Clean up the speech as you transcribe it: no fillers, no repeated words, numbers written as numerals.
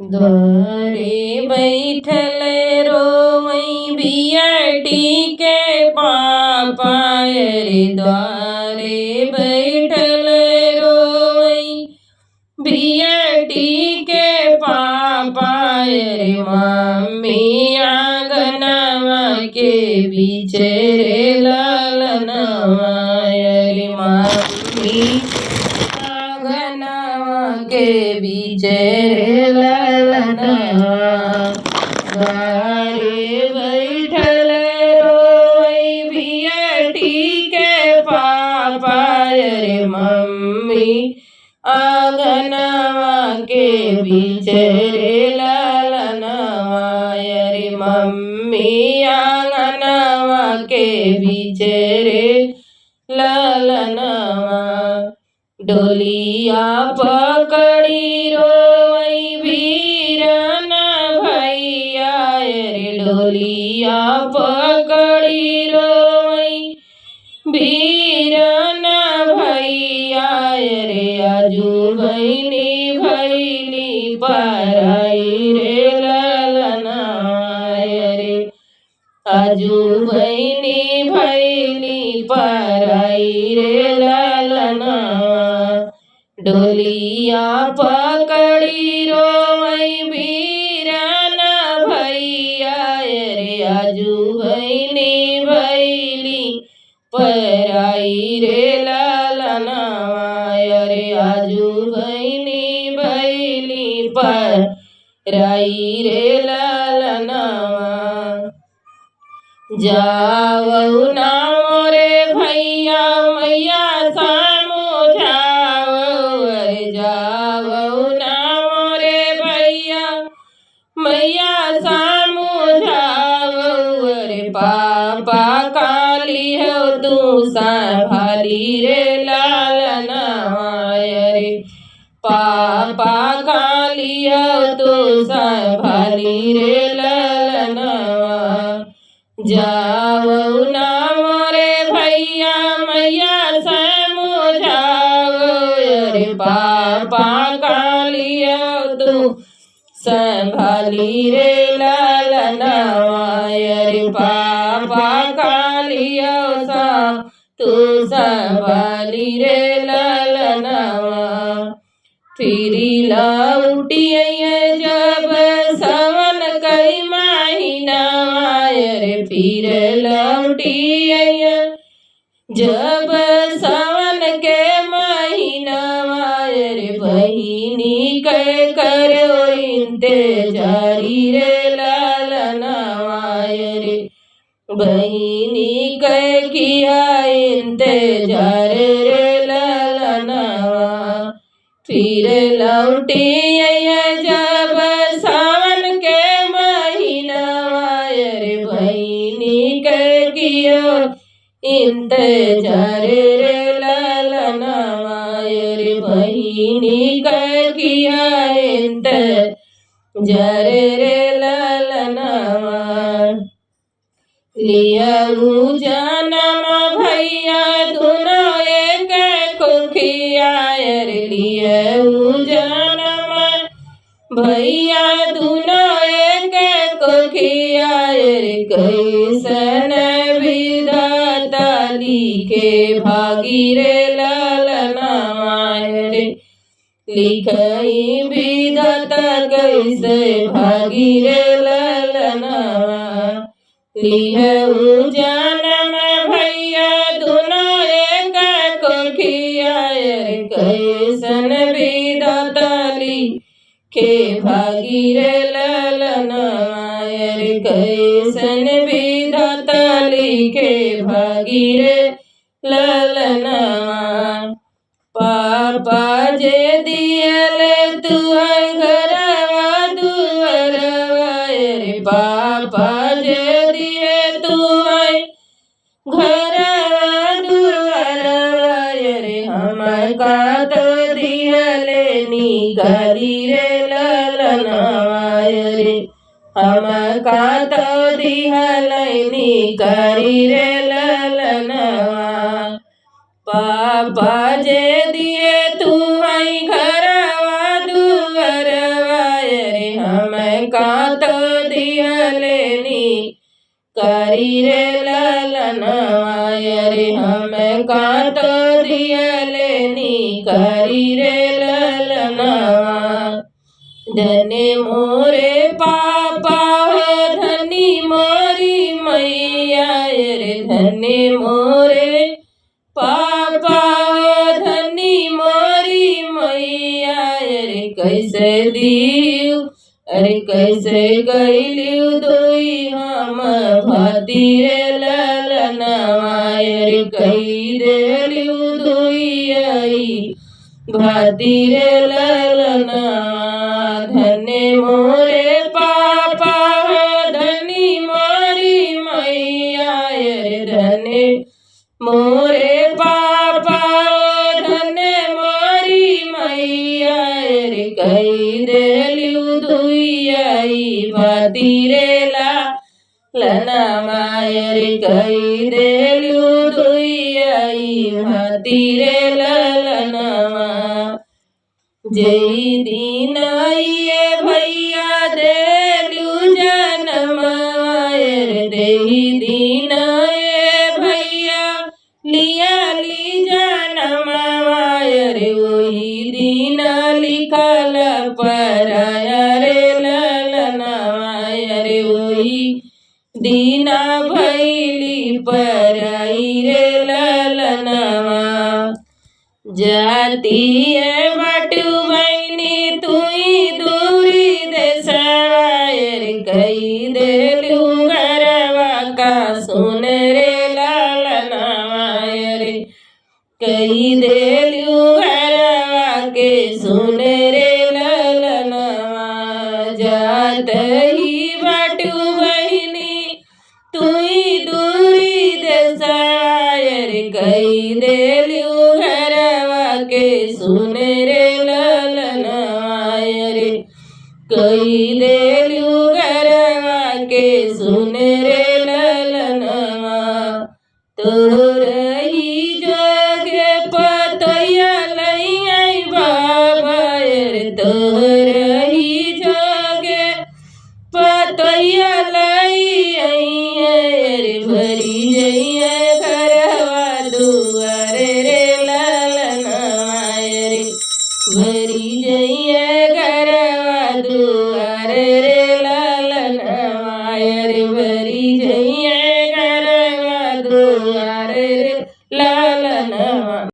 द्वारे बैठल रोवई बियटी के पापा रे। द्वारे बैठल रोवई बियटी के पापा रे। मम्मी आंगनवा के बीच रे ललनवा रे। मम्मी आंगनवा के बीच रे ललनवा। द्वारे बैठल रोवई बियटी के पापा रे। मम्मी आंगनवा के बीच रे ललनवा रे। मम्मी आंगनवा के बीच रे ललनवा। डोलिया पकड़ी रोवई वीरन भैया रे। डोलिया पकड़ी रोवई वीरन भैया रे। आजू बहिनी भैली पराई रे ललनवा रे। आजू बहिनी भैली पराई रे ललनवा। डोलिया पकड़ी रोवई वीरन भैया रे। आजू बहिनी भैली पराई रे ललनवा रे। आजू बहिनी भैली पराई रे ललनवा। जावऊ ना मोरे भैया मैया समझावऊ रे। जावऊ ना मोरे भैया मैया समझावऊ रे। पापा काली हो तू संभाली रे ललनवा रे। पापा काली हो तू संभाली रे ललनवा। जावऊ ना मोरे भैया मैया समझावऊ रे। पापा काली हो तू संभाली रे ललनवा रे। पापा काली हो तू संभाली रे ललनवा। फिरी लौटी जब सवन कई महीनावा रे। फिर लौटी जब सवन के महीनावा रे। बहिनी के करो इंतजारी रे ललनवा रे। बहिनी के किया इंतजार रे ललनवा। फिर लौटी जब सावन के महीनावा रे। बहिनी के किया इंतजार रे ललनवा रे। बहिनी के किया इंतजार रे ललनवा। लियऊ जनम भैया दोनों एक कुखिया रे। लियऊ जनम भैया दोनों एक कुखिया रे। कैसन विधाता लिखे भागी रे ललनवा रे। लिखई विधाता कैसे भागी रे ललनवा। लिहऊ जनम भैया दोनों एक कुखिया रे। कैसन विधाता लिखे भागी रे ललनवा रे। कैसन विधाता लिखे भागी रे ललनवा। पापा जे दियल तू घरवा दुअरवा रे। पापा जे घरवा दुअरवा रे। हमका तो दिहले निकाली रे ललनवा रे। हमका तो दिहले निकाली रे ललनवा। पापा जे दिए तू घरवा दुअरवा रे। कात दियलेनी करी रे ललनवा रे हम कात दियलेनी करी रे ललनवा धनी मोरे पापा धनी मोरी मैया रे धनी मोरे पापा धनी मोरी मैया रे कैसे दियो अरे कैसे गैलियो दोई हम भाती रे ललनवा रे कही देलियो दोई आई भाती रे ललनवा धने मोरे पापा धनी मोरी मैया रे धने मोरे पापा धने मोरी मैया रे कही देलियो दुई भाती रे ललनवा रे कही देलियो दुई भाती रे ललनवा जय दिन आइए भैया देलू जनमवा रे देही दिन आए भैया लिया ली जनमवा रे वही दिन लिखल पराया रे ललनवा रे वही दीना भैली पराई रे ललनवा जाती है बटू बहनी तुई दूरी देसवायर कही देलू घरवा का सुन रे ललनवा रे कही देलू घरवा के सुन रे ललनवा जात ही बटू बहनी तुई दूरी देसवायर कही देलू के सुन रे ललनवा रे कही दे